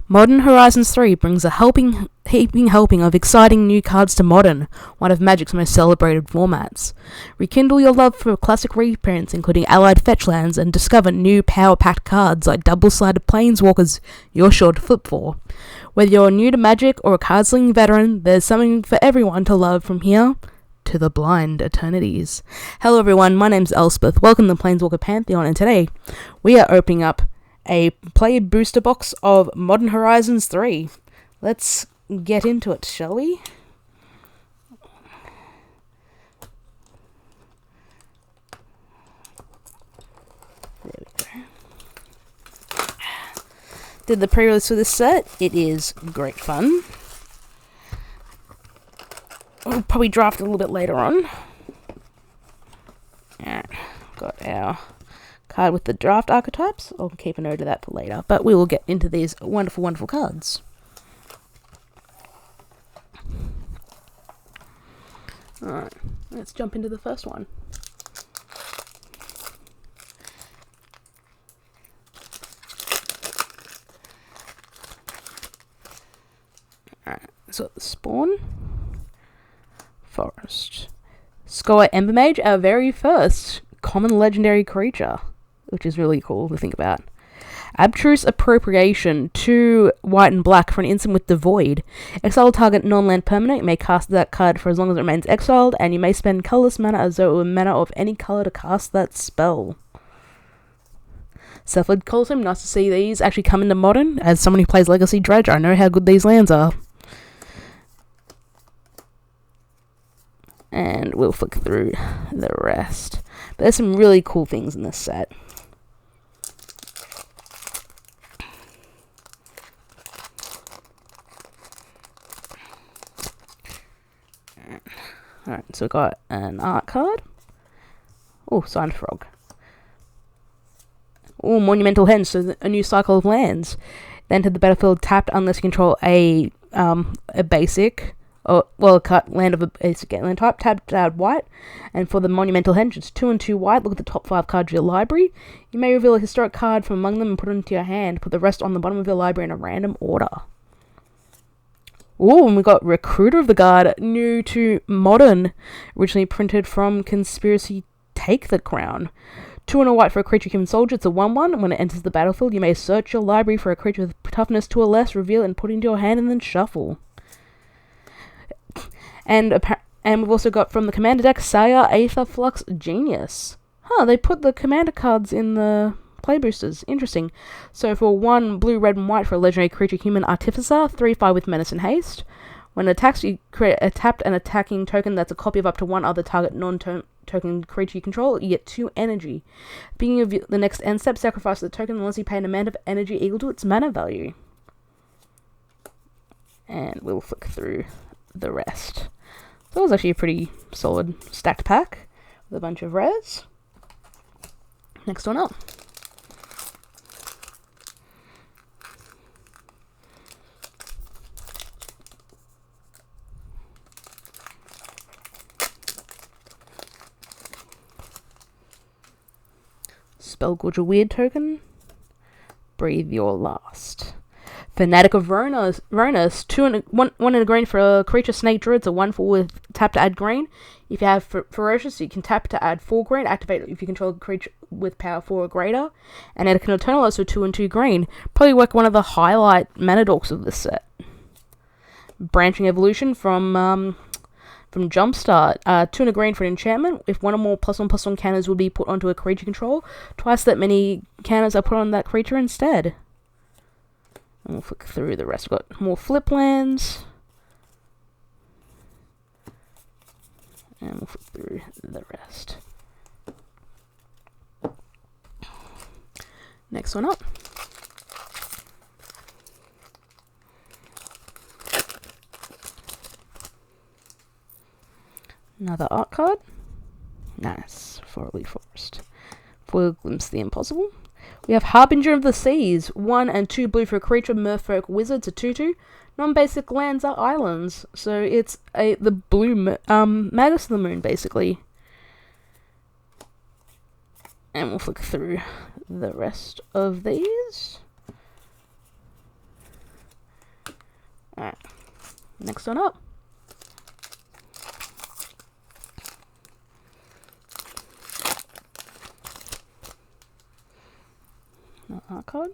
Modern Horizons 3 brings a heaping helping of exciting new cards to Modern, one of Magic's most celebrated formats. Rekindle your love for classic reprints, including allied fetch lands, and discover new power-packed cards like double-sided Planeswalkers you're sure to flip for. Whether you're new to Magic or a card-slinging veteran, there's something for everyone to love from here to the blind eternities. Hello everyone, my name's Elspeth. Welcome to Planeswalker Pantheon, and today we are opening up a player booster box of Modern Horizons 3. Let's get into it, shall we? There we go. Did the pre-release for this set. It is great fun. We'll probably draft a little bit later on. Alright, got our card with the draft archetypes. I'll keep a note of that for later, but we will get into these wonderful, wonderful cards. Alright, let's jump into the first one. Alright, so the Spawn, Forest, Scholar Embermage, our very first common legendary creature, which is really cool to think about. Abstruse Appropriation, 2 white and black for an instant with Devoid. Exile target non-land permanent. You may cast that card for as long as it remains exiled, and you may spend colorless mana as though it were mana of any color to cast that spell. Cephalid Colosseum, nice to see these actually come into Modern. As someone who plays Legacy Dredge, I know how good these lands are. And we'll flick through the rest. But there's some really cool things in this set. Alright, so we've got an art card. Oh, Signed Frog. Oh, Monumental Henge, so a new cycle of lands. Then to the battlefield tapped unless you control a basic, or, well, a land of a basic land type, tapped to add white. And for the Monumental Henge, it's 2 and 2 white. Look at the top 5 cards of your library. You may reveal a historic card from among them and put it into your hand. Put the rest on the bottom of your library in a random order. Oh, and we got Recruiter of the Guard, new to Modern, originally printed from Conspiracy Take the Crown. 2 and a white for a creature human soldier. It's a 1/1. When it enters the battlefield, you may search your library for a creature with toughness 2 or less, reveal it and put it into your hand and then shuffle. And we've also got from the Commander deck, Saya, Aether, Flux, Genius. They put the Commander cards in the play boosters. Interesting. So for 1 blue, red, and white for a legendary creature human Artificer, 3/5 with Menace and Haste. When it attacks, you create a tapped and attacking token that's a copy of up to 1 other target non-token creature you control. You get 2 energy. Beginning of the next end step, sacrifice the token unless you pay an amount of energy equal to its mana value. And we'll flick through the rest. So it was actually a pretty solid stacked pack with a bunch of rares. Next one up. Spellgorger Weird token. Breathe Your Last. Fanatic of Ronus, 2 and 1 and a green for a creature snake druid. It's a 1/4 with tap to add green. If you have Ferocious, you can tap to add 4 green. Activate if you control a creature with power 4 or greater. And it can eternalize, so 2 and 2 green. Probably work one of the highlight mana dorks of this set. Branching Evolution from Jumpstart, 2 and a green for an enchantment. If 1 or more +1/+1 counters would be put onto a creature control, twice that many counters are put on that creature instead. And we'll flick through the rest. We've got more flip lands. And we'll flick through the rest. Next one up. Another art card. Nice. For Elite Forest. Foil Glimpse the Impossible. We have Harbinger of the Seas. 1 and 2 blue for a creature, Merfolk Wizards, a 2/2. Non-basic lands are islands, so it's the blue Magus of the Moon, basically. And we'll flick through the rest of these. Next one up. Art card.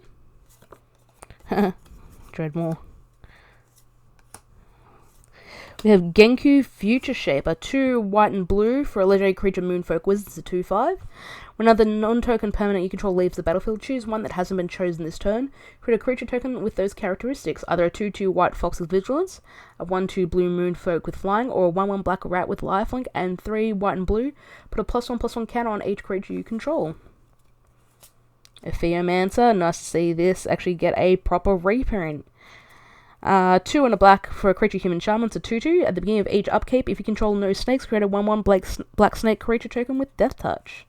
Dread more. We have Genku Future Shaper, 2 white and blue for a legendary creature Moonfolk Wizard. It's a 2/5. When another non-token permanent you control leaves the battlefield, choose one that hasn't been chosen this turn. Create a creature token with those characteristics, either a 2/2 white fox with vigilance, a 1/2 blue Moonfolk with flying, or a 1/1 black rat with lifelink, and 3 white and blue. Put a +1/+1 counter on each creature you control. Epheomancer, nice to see this actually get a proper reprint. 2 and a black for a creature human shaman. It's a 2/2. At the beginning of each upkeep, if you control no snakes, create a 1/1 black snake creature token with Death Touch.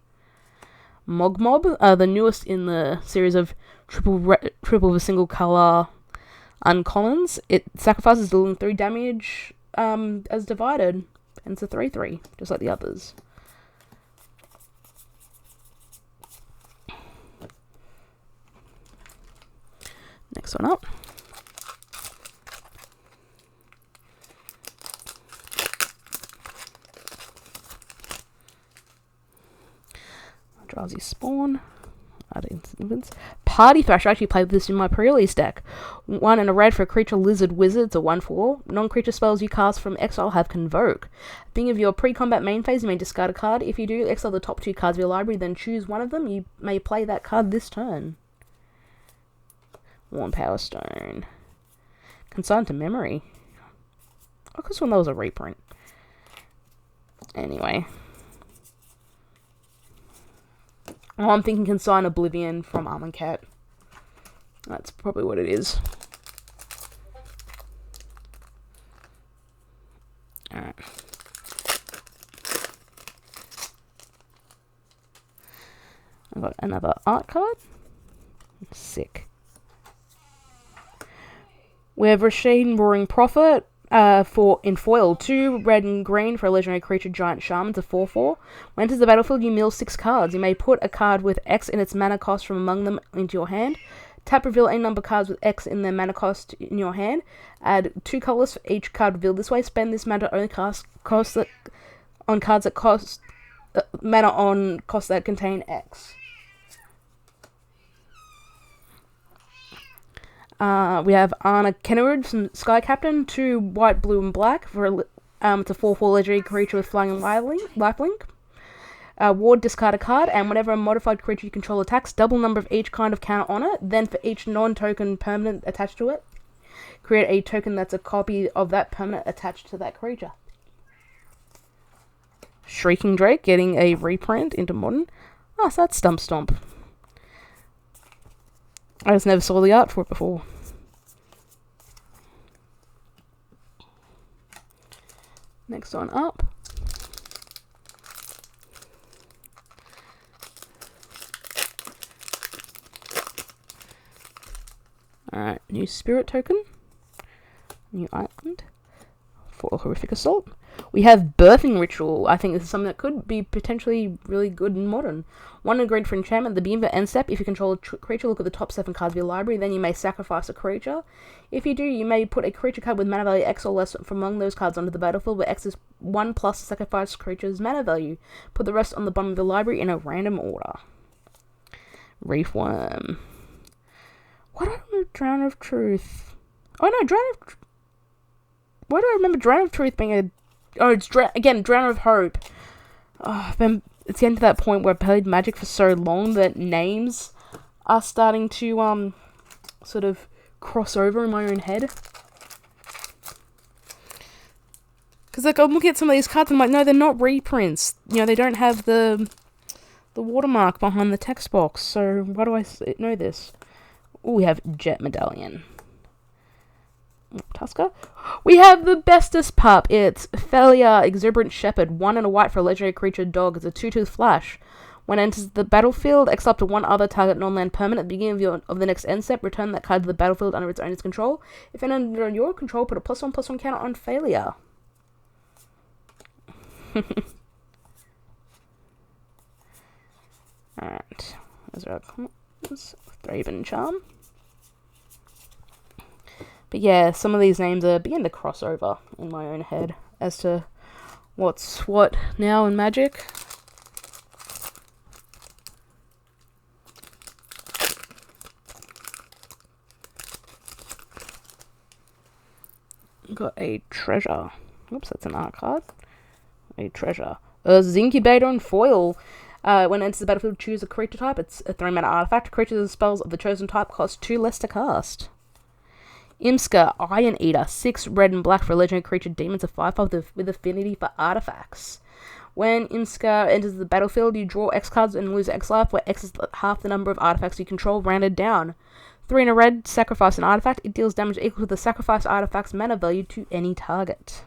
Mogmob, the newest in the series of triple with a single color uncommons. It sacrifices dealing 3 damage as divided, and it's a 3/3, just like the others. Next one up. Drowsy Spawn. Party Thrasher. I actually played this in my pre-release deck. 1 and a red for a creature lizard wizard. It's a 1/4. Non-creature spells you cast from exile have Convoke. Being of your pre-combat main phase, you may discard a card. If you do, exile the top 2 cards of your library, then choose one of them. You may play that card this turn. Worn Power Stone. Consigned to Memory. I could have sworn that was a reprint. Anyway. Oh, I'm thinking Consign Oblivion from Armand. That's probably what it is. Alright. I've got another art card. Sick. We have Rasheen Roaring Prophet in foil. 2 red and green for a legendary creature giant shaman. It's a 4/4. When enters the battlefield, you mill 6 cards. You may put a card with X in its mana cost from among them into your hand. Tap, reveal any number of cards with X in their mana cost in your hand. Add 2 colors for each card revealed this way. Spend this mana only cost that on cards that cost mana on costs that contain X. We have Anna Kennerud from Sky Captain, 2 white, blue, and black for it's a 4/4 legendary creature with flying and lifelink. Ward, discard a card, and whenever a modified creature you control attacks, double number of each kind of counter on it. Then for each non-token permanent attached to it, create a token that's a copy of that permanent attached to that creature. Shrieking Drake getting a reprint into Modern. Oh, so that's Stump Stomp. I just never saw the art for it before. Next one up. Alright, new spirit token. New island. For Horrific Assault. We have Birthing Ritual. I think this is something that could be potentially really good in Modern. 1 and green for enchantment. At the beginning of end step, if you control a creature, look at the top 7 cards of your library. Then you may sacrifice a creature. If you do, you may put a creature card with mana value X or less from among those cards onto the battlefield, where X is 1 plus the sacrificed creature's mana value. Put the rest on the bottom of the library in a random order. Reef Worm. What do I remember Drown of Truth? Oh no, Drown of... Why do I remember Drown of Truth being a... Oh, it's Drown of Hope. Oh, it's getting to that point where I've played Magic for so long that names are starting to, sort of cross over in my own head. Because, like, I'm looking at some of these cards and I'm like, no, they're not reprints. You know, they don't have the watermark behind the text box. So, why do I know this? Oh, we have Jet Medallion. Tusker. We have the bestest pup. It's Felia Exuberant Shepherd. 1 and a white for a legendary creature dog. It's a 2/2 flash. When it enters the battlefield, exile up to 1 other target non-land permanent. At the beginning of the next end step, return that card to the battlefield under its owner's control. If it under your control, put a +1/+1 counter on failure. Alright. Those are our comments. Thraben Charm. But yeah, some of these names are beginning to cross over in my own head as to what's what now in Magic. Got a treasure. Oops, that's an art card. A treasure. A Zincubator and foil. When it enters the battlefield, choose a creature type. It's a 3-mana artifact. Creatures and spells of the chosen type cost 2 less to cast. Imska, Iron Eater. 6 red and black for a legendary creature. Demons of 5/5 with affinity for artifacts. When Imska enters the battlefield, you draw X cards and lose X life, where X is half the number of artifacts you control, rounded down. 3 in a red, sacrifice an artifact. It deals damage equal to the sacrifice artifact's mana value to any target.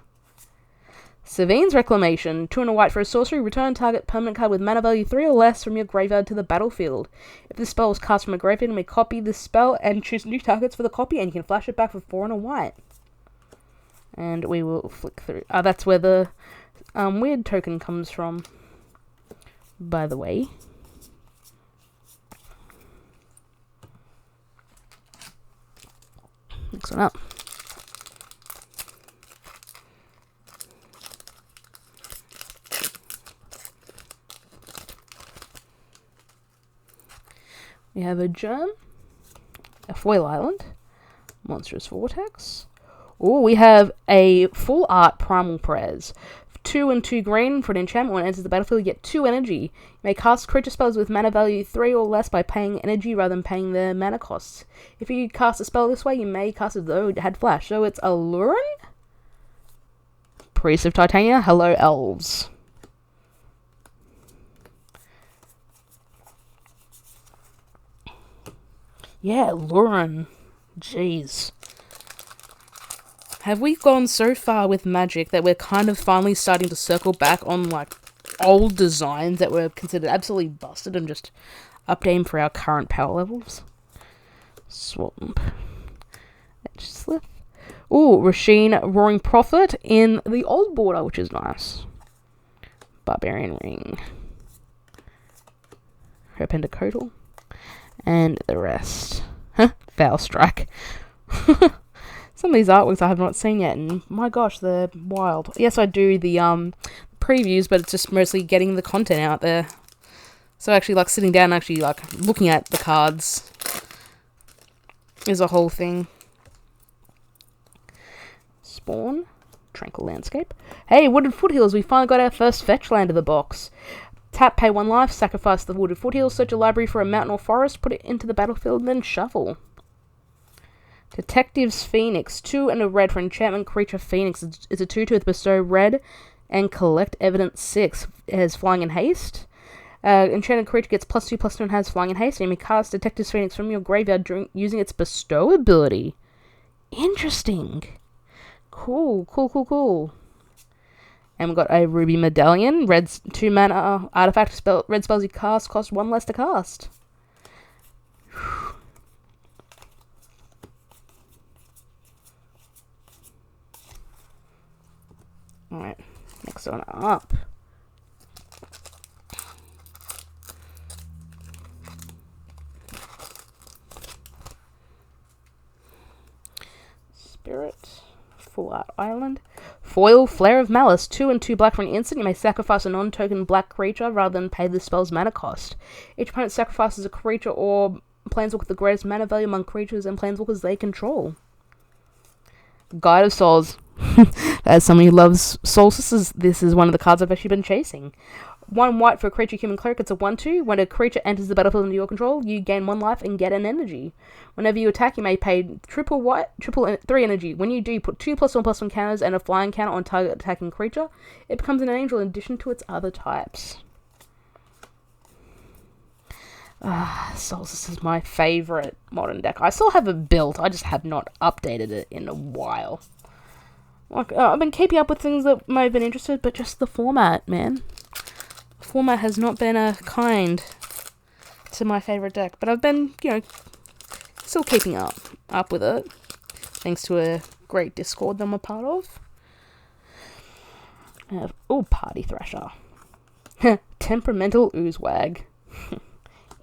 Sevine's Reclamation. 2 in a white for a sorcery. Return target permanent card with mana value 3 or less from your graveyard to the battlefield. If this spell was cast from a graveyard, you may copy this spell and choose new targets for the copy, and you can flash it back for 4 in a white. And we will flick through. That's where the weird token comes from, by the way. Next one up. We have a Germ, a Foil Island, Monstrous Vortex. Oh, we have a full art Primal Prez. 2 and 2 green for an enchantment. When it enters the battlefield, you get 2 energy. You may cast creature spells with mana value 3 or less by paying energy rather than paying their mana costs. If you cast a spell this way, you may cast it as though it had flash. So it's Allurin? Priest of Titania. Hello, elves. Yeah, Allurin. Jeez. Have we gone so far with Magic that we're kind of finally starting to circle back on, like, old designs that were considered absolutely busted and just updating for our current power levels? Swamp. Edgeslip. Ooh, Rasheen Roaring Prophet in the old border, which is nice. Barbarian Ring. Herpendicotal. And the rest. Huh? Foul Strike. Some of these artworks I have not seen yet, and my gosh, they're wild. Yes, I do the previews, but it's just mostly getting the content out there. So actually, like, sitting down and actually, like, looking at the cards is a whole thing. Spawn. Tranquil Landscape. Hey, Wooded Foothills, we finally got our first fetch land of the box. Tap, pay 1 life, sacrifice the Wooded Foothills, search a library for a mountain or forest, put it into the battlefield, and then shuffle. Detective's Phoenix. 2 and a red for enchantment creature Phoenix. It's a 2/2 with bestow red and collect evidence 6. It has flying and haste. Enchanted creature gets +2/+2 and has flying and haste. And you may cast Detective's Phoenix from your graveyard using its bestow ability. Interesting. Cool. And we've got a Ruby Medallion. Red's 2 mana artifact. Red spells you cast cost 1 less to cast. Alright, next one up. Spirit. Full Art Island. Foil, Flare of Malice. 2 and 2 black for an instant. You may sacrifice a non-token black creature rather than pay the spell's mana cost. Each opponent sacrifices a creature or planeswalker with the greatest mana value among creatures and planeswalkers they control. Guide of Souls. As someone who loves solstices, this is one of the cards I've actually been chasing. 1 white for a creature human cleric. It's a 1/2. When a creature enters the battlefield under your control, you gain 1 life and get an energy. Whenever you attack, you may pay 3 energy. When you do, put 2 +1/+1 counters and a flying counter on target attacking creature. It becomes an angel in addition to its other types. Solstice is my favourite modern deck. I still have it built, I just have not updated it in a while. Like, I've been keeping up with things that may have been interested, but just the format, man. The format has not been kind to my favourite deck, but I've been, still keeping up with it, thanks to a great Discord that I'm a part of. I have, Party Thrasher. Temperamental Oozewag.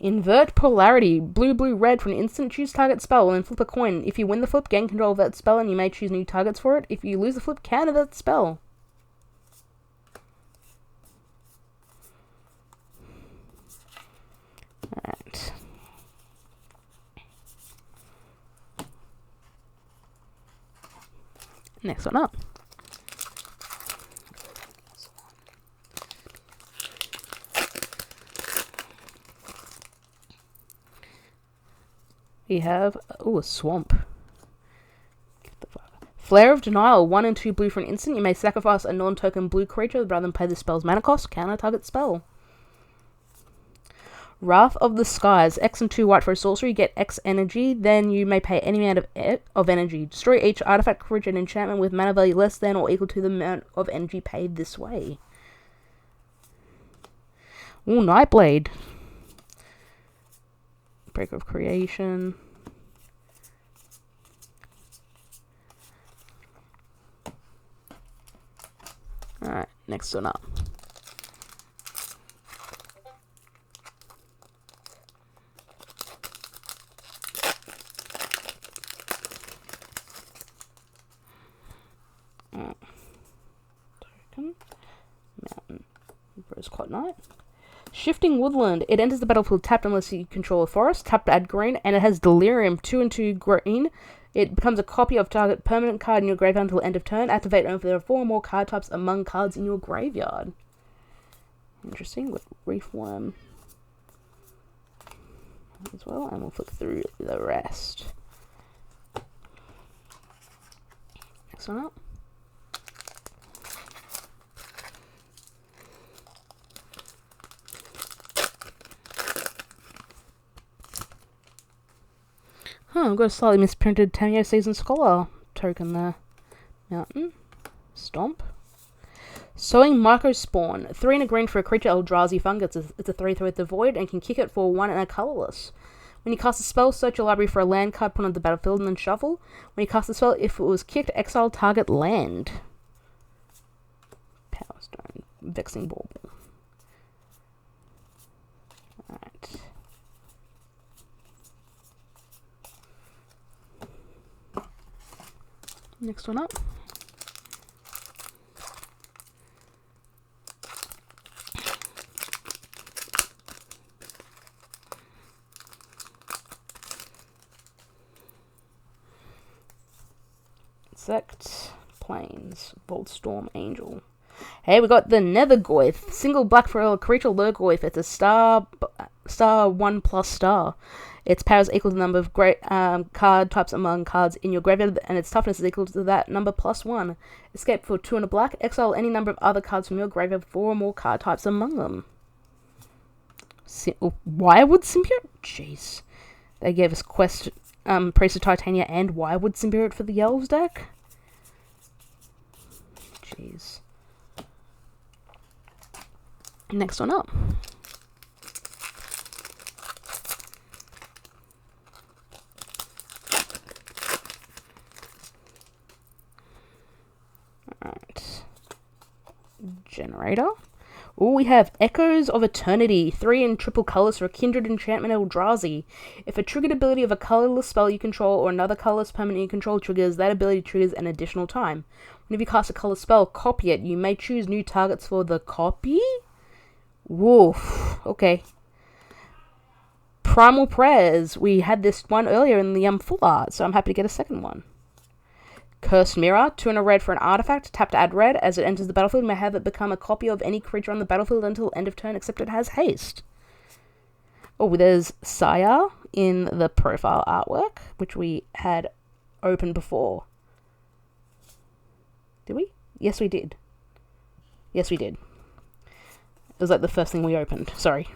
Invert polarity. Blue, blue, red for an instant. Choose target spell and flip a coin. If you win the flip, gain control of that spell and you may choose new targets for it. If you lose the flip, counter that spell. Alright. Next one up. We have, a swamp. Flare of Denial, 1 and 2 blue for an instant. You may sacrifice a non-token blue creature rather than pay the spell's mana cost. Counter target spell. Wrath of the Skies, X and 2 white for a sorcery. You get X energy, then you may pay any amount of energy. Destroy each artifact, creature, and enchantment with mana value less than or equal to the amount of energy paid this way. Ooh, Nightblade. Breaker of Creation. Alright, next one up. Token. Mountain. Rose Clot Knight. Shifting Woodland. It enters the battlefield tapped unless you control a forest. Tapped to add green, and it has Delirium, 2 and 2 green. It becomes a copy of target permanent card in your graveyard until end of turn. Activate only if there are 4 or more card types among cards in your graveyard. Interesting. With Reefworm as well, and we'll flick through the rest. Next one up. I've got a slightly misprinted Tameo Season Scholar token there. Mountain. Stomp. Sowing Microspawn. 3 and a green for a creature, Eldrazi Fungus. It's a 3/3 with the void and can kick it for 1 and a colorless. When you cast a spell, search your library for a land card, put on the battlefield, and then shuffle. When you cast a spell, if it was kicked, exile target land. Power Stone. Vexing Bauble. Alright. Next one up. Insect, Plains, Voltstorm Angel. Hey, we got the Nethergoyf. Single black for a creature, Lurgoyf. It's a star 1+ star. Its power is equal to the number of card types among cards in your graveyard, and its toughness is equal to that number +1. Escape for 2 and a black. Exile any number of other cards from your graveyard, 4 or more card types among them. Wirewood Symbiote? Jeez. They gave us Priest of Titania and Wirewood Symbiote for the Elves deck? Jeez. Next one up. Alright. Generator. We have Echoes of Eternity. 3 and triple colors for a Kindred Enchantment Eldrazi. If a triggered ability of a colorless spell you control or another colorless permanent you control triggers, that ability triggers an additional time. Whenever you cast a color spell, copy it. You may choose new targets for the copy? Woof. Okay. Primal Prayers. We had this one earlier in the full art, so I'm happy to get a second one. Cursed Mirror, 2 and a red for an artifact. Tap to add red. As it enters the battlefield, you may have it become a copy of any creature on the battlefield until end of turn, except it has haste. Oh, there's Saya in the profile artwork, which we had opened before. Did we? Yes, we did. Yes, we did. It was like the first thing we opened. Sorry.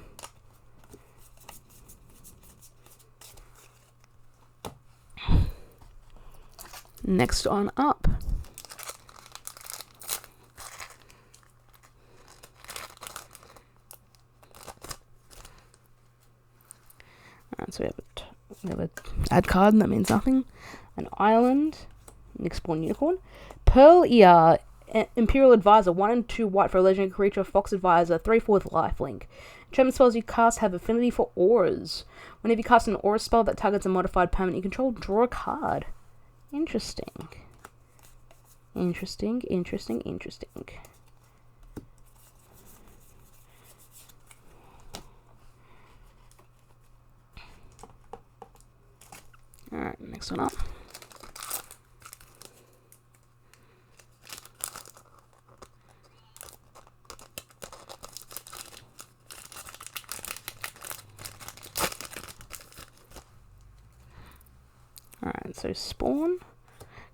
Next on up. Alright, so we have a add card, and that means nothing. An island, Nixborn Unicorn. Pearl Ear, Imperial Advisor, 1 and 2 white for a legendary creature, Fox Advisor, 3/4 lifelink. Enchantment spells you cast have affinity for auras. Whenever you cast an aura spell that targets a modified permanent you control, draw a card. Interesting. Interesting. Alright, next one up. Alright, so Spawn.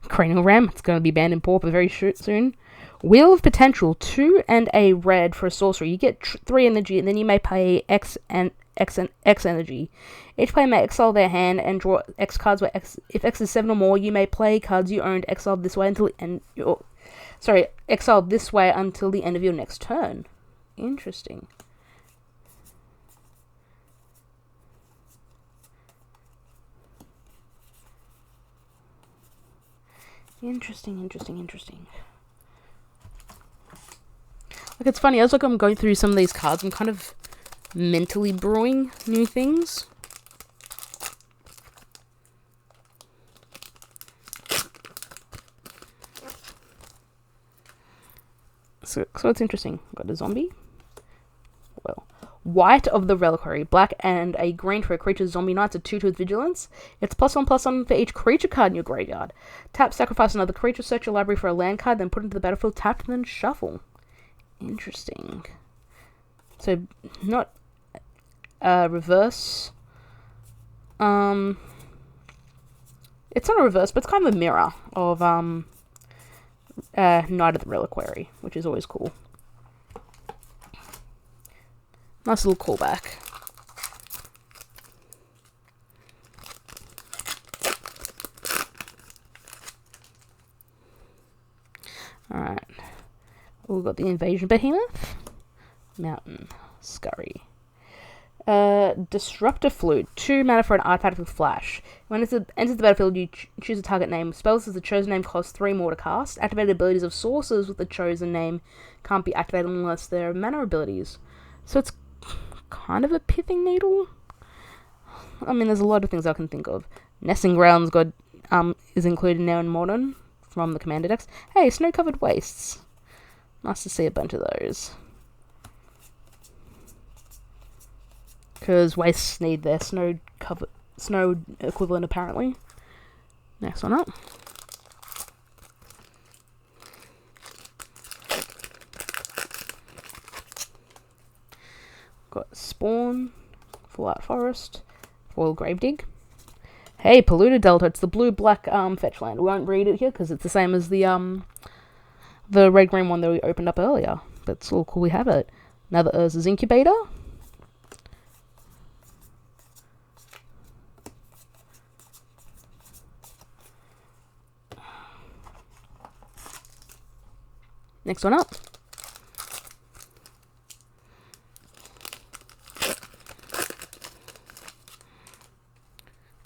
Cranial Ram, it's going to be banned in Pauper very soon. Wheel of Potential, 2 and a red for a sorcery. You get 3 energy, and then you may pay X energy. Each player may exile their hand and draw X cards. Where if X is 7 or more, you may play cards you owned exiled this way until exiled this way until the end of your next turn. Interesting. Interesting. Like, it's funny, as like I'm going through some of these cards, I'm kind of mentally brewing new things. So it's interesting. Got a zombie. Well, white of the reliquary, black and a green for a creature's zombie knight's a 2/2 with vigilance. It's +1/+1 for each creature card in your graveyard. Tap, sacrifice another creature, search your library for a land card, then put it into the battlefield, tap, and then shuffle. Interesting. So, not reverse. It's not a reverse, but it's kind of a mirror of Knight of the Reliquary, which is always cool. Nice little callback. Alright. We've got the Invasion Behemoth. Mountain Scurry. Disruptor Flute. 2 mana for an artifact with flash. When it enters the battlefield, you choose a target name. Spells as the chosen name cost 3 more to cast. Activated abilities of sources with the chosen name can't be activated unless they're mana abilities. So it's kind of a Pithing Needle. I mean, there's a lot of things I can think of. Nesting Grounds is included now in Modern from the Commander decks. Hey, Snow-Covered Wastes. Nice to see a bunch of those. Because wastes need their snow equivalent, apparently. Next one up. Got Spawn, Fallout Forest, Foil Gravedigg. Hey, Polluted Delta, it's the blue-black fetch land. We won't read it here because it's the same as the red-green one that we opened up earlier. But it's all cool we have it. Another Urza's Incubator. Next one up.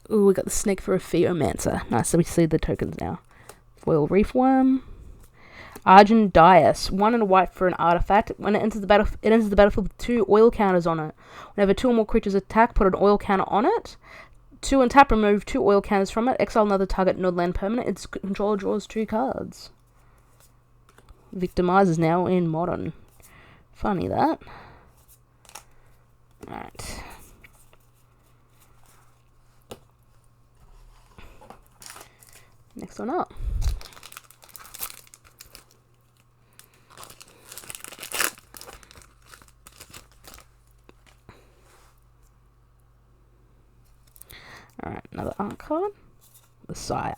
Ooh, we got the Snake for a Theomancer. Nice, so we see the tokens now. Foil Reefworm. Argent Dias. 1 and a white for an artifact. When it enters the battlefield with 2 oil counters on it. Whenever 2 or more creatures attack, put an oil counter on it. 2 and tap, remove 2 oil counters from it. Exile another target non-land permanent. Its controller draws 2 cards. Victimize is now in Modern. Funny that. Alright. Next one up. Alright, another art card. The Sire.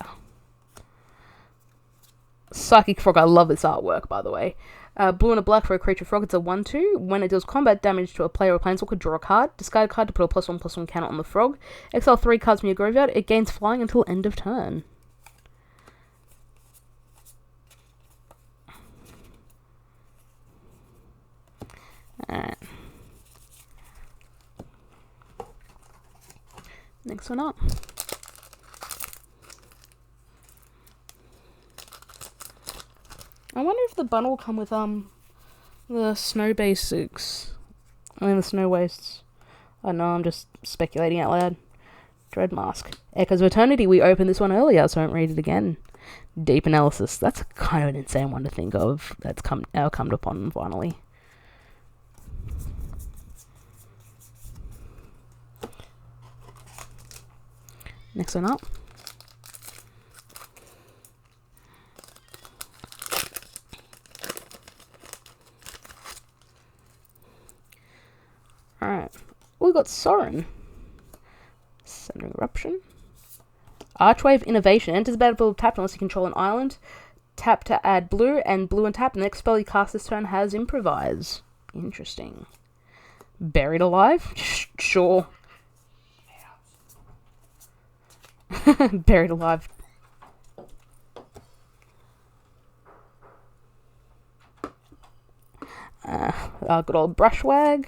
Psychic Frog, I love this artwork, by the way. Blue and a black for a creature frog, it's a 1/2. When it deals combat damage to a player or planeswalker, draw a card. Discard a card to put a +1/+1 counter on the frog. Exile 3 cards from your graveyard. It gains flying until end of turn. Alright. Next one up. I wonder if the bundle will come with the Snow Basics And then the snow wastes. I know, I'm just speculating out loud. Dread Mask. Echoes of Eternity. We opened this one earlier, so I won't read it again. Deep Analysis. That's kind of an insane one to think of. That's come upon finally. Next one up. Alright. We got Sorin. Center Eruption. Archwave Innovation. Enters the battlefield tapped unless you control an island. Tap to add blue, and blue and tap. The next spell you cast this turn has Improvise. Interesting. Buried Alive? Sure. Buried Alive. Good old Brushwag.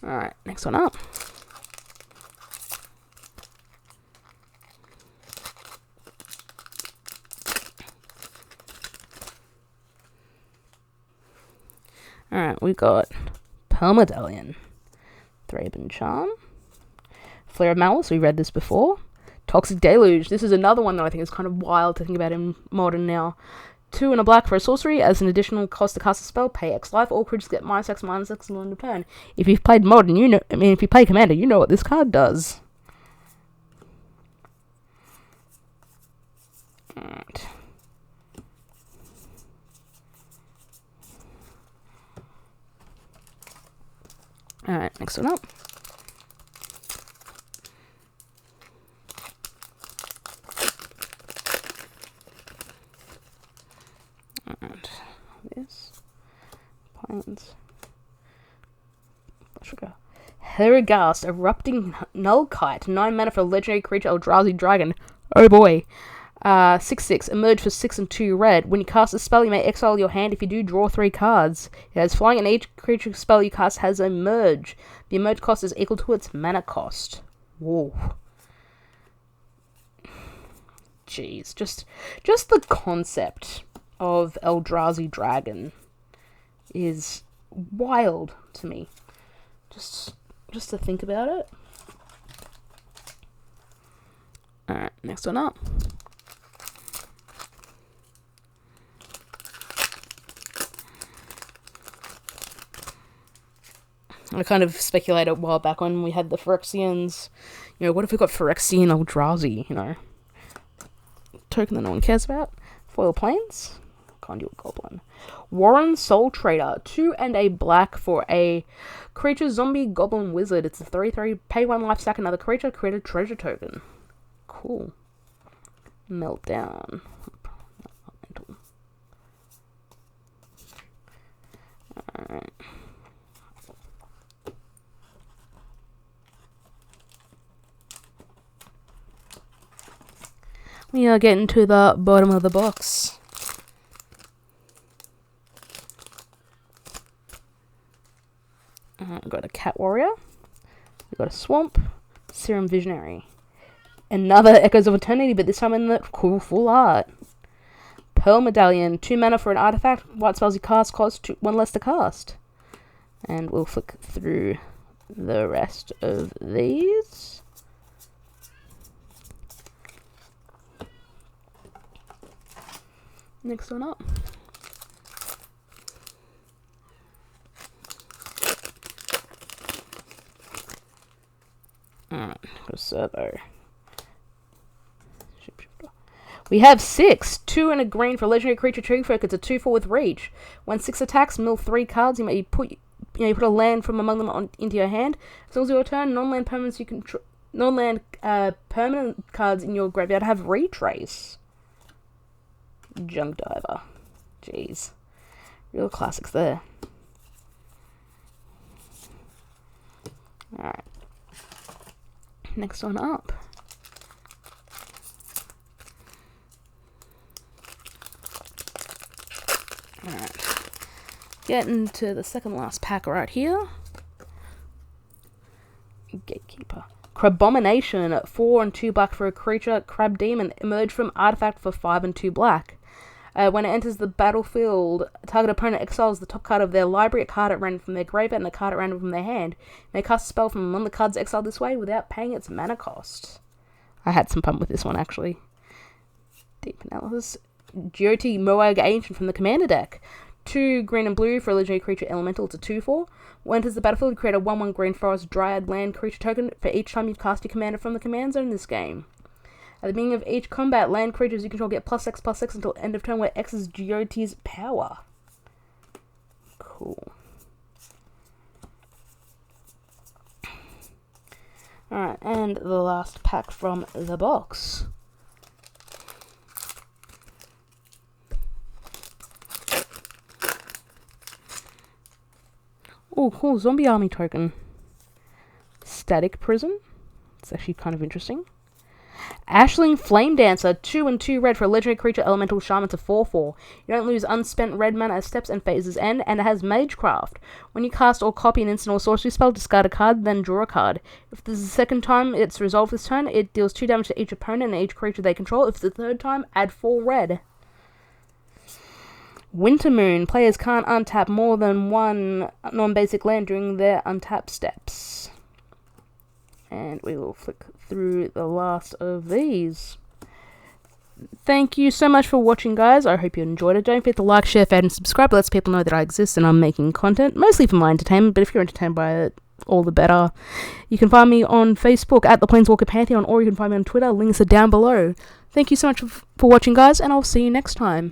Alright, next one up. Alright, we got Pearl Medallion. Thraben Charm. Flare of Malice, we read this before. Toxic Deluge. This is another one that I think is kind of wild to think about in Modern now. 2 and a black for a sorcery. As an additional cost to cast a spell, pay X life. All creatures get -X on end of turn. If you've played Modern, you know. I mean, if you play Commander, you know what this card does. Alright. Alright, next one up. And this. Plains. Sugar. Heragast, Erupting Nullkite. 9 mana for a legendary creature, Eldrazi Dragon. Oh boy. 6/6. Emerge for 6 and 2 red. When you cast a spell, you may exile your hand. If you do, draw 3 cards. It has flying, and each creature spell you cast has a merge. The emerge cost is equal to its mana cost. Whoa. Jeez. Just the concept of Eldrazi Dragon is wild to me. Just to think about it. Alright, next one up. I kind of speculated a while back when we had the Phyrexians. You know, what if we got Phyrexian Eldrazi, you know? Token that no one cares about. Foil Plains. Conduit Goblin. Warren Soul Trader. 2 and a black for a creature zombie goblin wizard. It's a 3/3. Pay 1 life, sack another creature, create a treasure token. Cool. Meltdown. Alright. We are getting to the bottom of the box. We've got a Cat Warrior. We've got a Swamp. Serum Visionary. Another Echoes of Eternity, but this time in the cool full art. Pearl Medallion. 2 mana for an artifact. White spells you cast cost 1 less to cast. And we'll flick through the rest of these. Next one up. Alright, go servo. We have 6. 2 and a green for a legendary creature tree folk. It's a 2/4 with reach. When 6 attacks, mill 3 cards. You may put a land from among them into your hand. As long as your turn, non-land permanents you control, non-land permanent cards in your graveyard have retrace. Junk Diver. Jeez. Real classics there. Alright. Next one up. Alright. Getting to the second last pack right here. Gatekeeper. Crabomination. 4 and 2 black for a creature. Crab Demon. Emerge from artifact for 5 and 2 black. When it enters the battlefield, target opponent exiles the top card of their library, a card at random from their graveyard, and a card at random from their hand. May cast a spell from one of the cards exiled this way without paying its mana cost. I had some fun with this one, actually. Deep analysis. GOT Moag Ancient from the commander deck. 2 green and blue for a legendary creature elemental. It's a 2/4. When enters the battlefield, create a 1/1 green forest dryad land creature token for each time you cast your commander from the command zone in this game. At the beginning of each combat, land creatures you control get +X/+X until end of turn, where X is GOT's power. Cool. Alright, and the last pack from the box. Oh, cool. Zombie army token. Static Prison. It's actually kind of interesting. Ashling Flame Dancer. 2 and 2 red for a legendary creature elemental shaman to 4/4. You don't lose unspent red mana as steps and phases end, and it has Magecraft. When you cast or copy an instant or sorcery spell, discard a card, then draw a card. If this is the second time it's resolved this turn, it deals 2 damage to each opponent and each creature they control. If it's the third time, add 4 red. Winter Moon. Players can't untap more than 1 non-basic land during their untap steps. And we will flick through the last of these. Thank you so much for watching, guys. I hope you enjoyed it. Don't forget to like, share, fade, and subscribe. It lets people know that I exist and I'm making content, mostly for my entertainment, but if you're entertained by it, all the better. You can find me on Facebook at the Planeswalker Pantheon, or you can find me on Twitter. Links are down below. Thank you so much for watching, guys, and I'll see you next time.